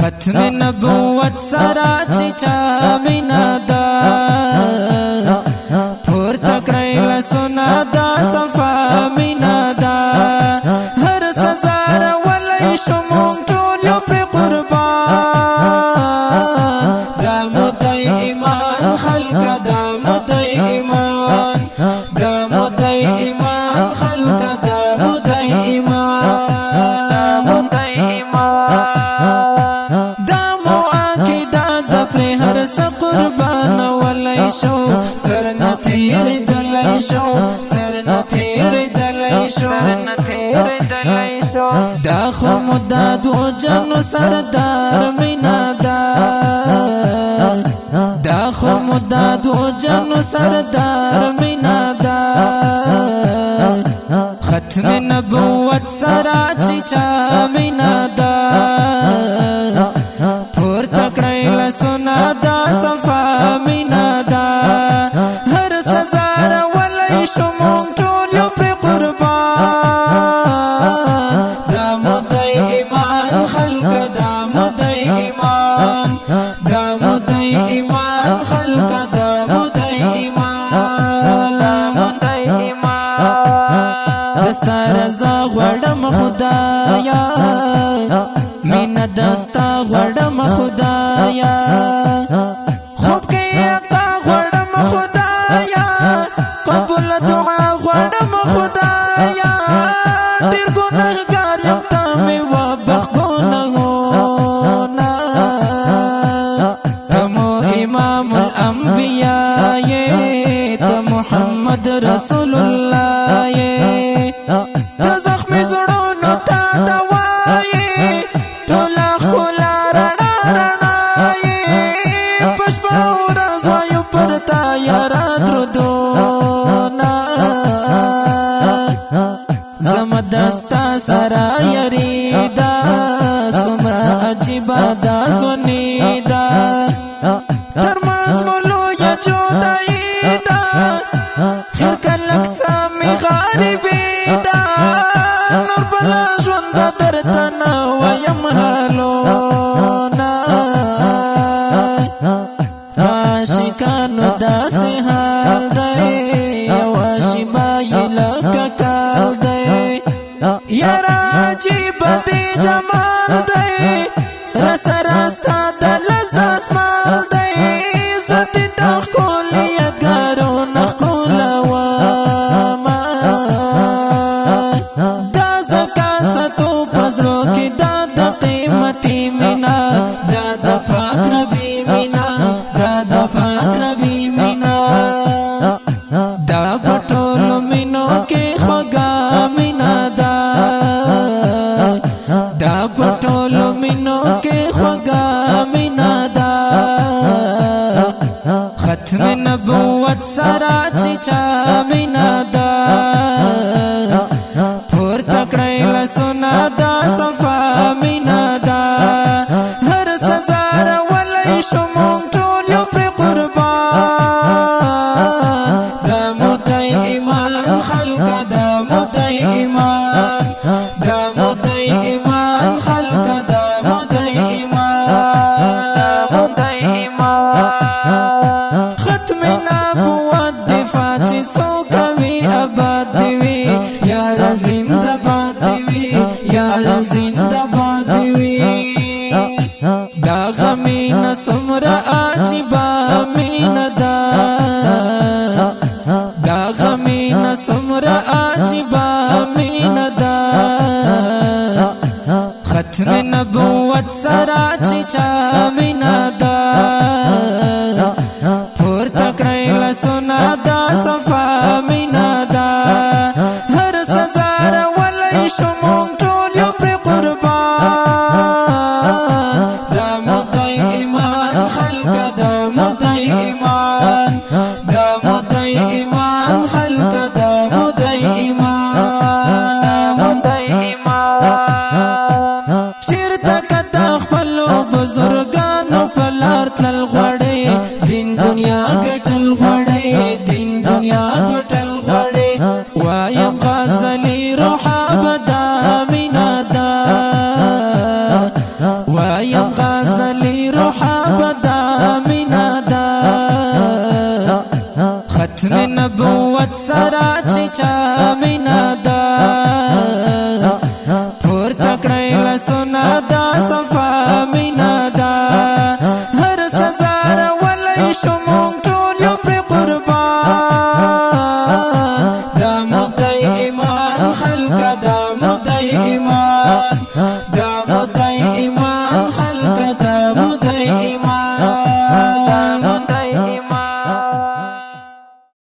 ختم نبوت سرا چیچا مینا دا پور تکڑی لسونا دا صفا مینا دا هر سزار ولی شمون طول یو پی قربان دا مدی ایمان خلق دا مدی ایمان دا مدی ایمان خلق دا مدی ایمان دا معاقدہ دا پر ہر سا قربان ولی شو سر نتیر دلی شو سر نتیر دلی شو دا خمدا دو جنو سردار مینا دا دا خمدا دو جنو سردار مینا دا ختم نبوت سرا چیچا مینا دا پور تکڑی لسونا دا صفا مینا دا هر سزار ولی شمون طول یو پی قربان دا مدی ایمان خلق دا مدی ایمان دا مدی ایمان خلق دا مدی ایمان دستا رضا غوڑم خدایا مینا دستا غوڑم خدایا خوب کی اقا غوڑم خدایا قبول دعا غوڑم خدایا دیر گناہگار یم تامی وابخ گناہونا تمو امام الانبیاء تا محمد رسول اللہ تا زخمی زڑونو تا دوائی تو لاخ کولا رڑا رڑائی پشپا رازوائیو پرتا یارات رو دونا زمدستا سرا یریدا سمرا عجیبا دا سنیدا ترماز مولو یا جودائی دا خیر کلک سامی غاربی دا نور بلا جوندا درتنا ویم حالونا عاشقانو دا سی حال دائی یواشی بائی لکا کال دائی یارا عجیب دی جمال دائی رس رستا دلز داسمال دائی زدی دخ کولیت گارو نخ کولواما دا زکا ستو پزرو کی دا دا قیمتی مینا دا دا پاک نبی مینا دا دا پاک نبی مینا دا پټولو مینو کې خوږه مینا دا دا پټولو مینو کې خوږه مینا دا ختم نبوت سرا چیچا مینا دا پور تکړی لسونا دا صفا مینا دا هر سزار ولی شمون طول یو پی قربان دا مدی ایمان خلق دا مدی ایمان دا مدی ایمان خلق دا مدی ایمان ختم نبوت دفاع چی سو کوي آباد دیوی یار زنده باد دیوی یار زنده باد دیوی دا غمین سمرا عجیبا مین دا دا غمین سمرا عجیبا مین دا ختم نبوت سرا چیچا مینا دا پور تکڑی لسونا دا صفا مینا دا هر سزار ولی شمون طول یو پی قربان دا مدی ایمان خلق دا مدی ایمان دا مدی ایمان خلق دا مدی ایمان چیرتا کتا خپلو بزرگانو پلار تلل غوڑی دین دنیا گٹل غوڑی دین دنیا گٹل غوڑی وایم غازلی روحا بدا مینا دا وایم غزلی روحا بدا مینا دا ختم نبوت سرا چچا مینا دا پور تکڑی لسونا دا صفا مینا دا هر سزار ولی شمون طول یو پر قربان دا مدی ایمان خلق دا مدی ایمان دا مدی ایمان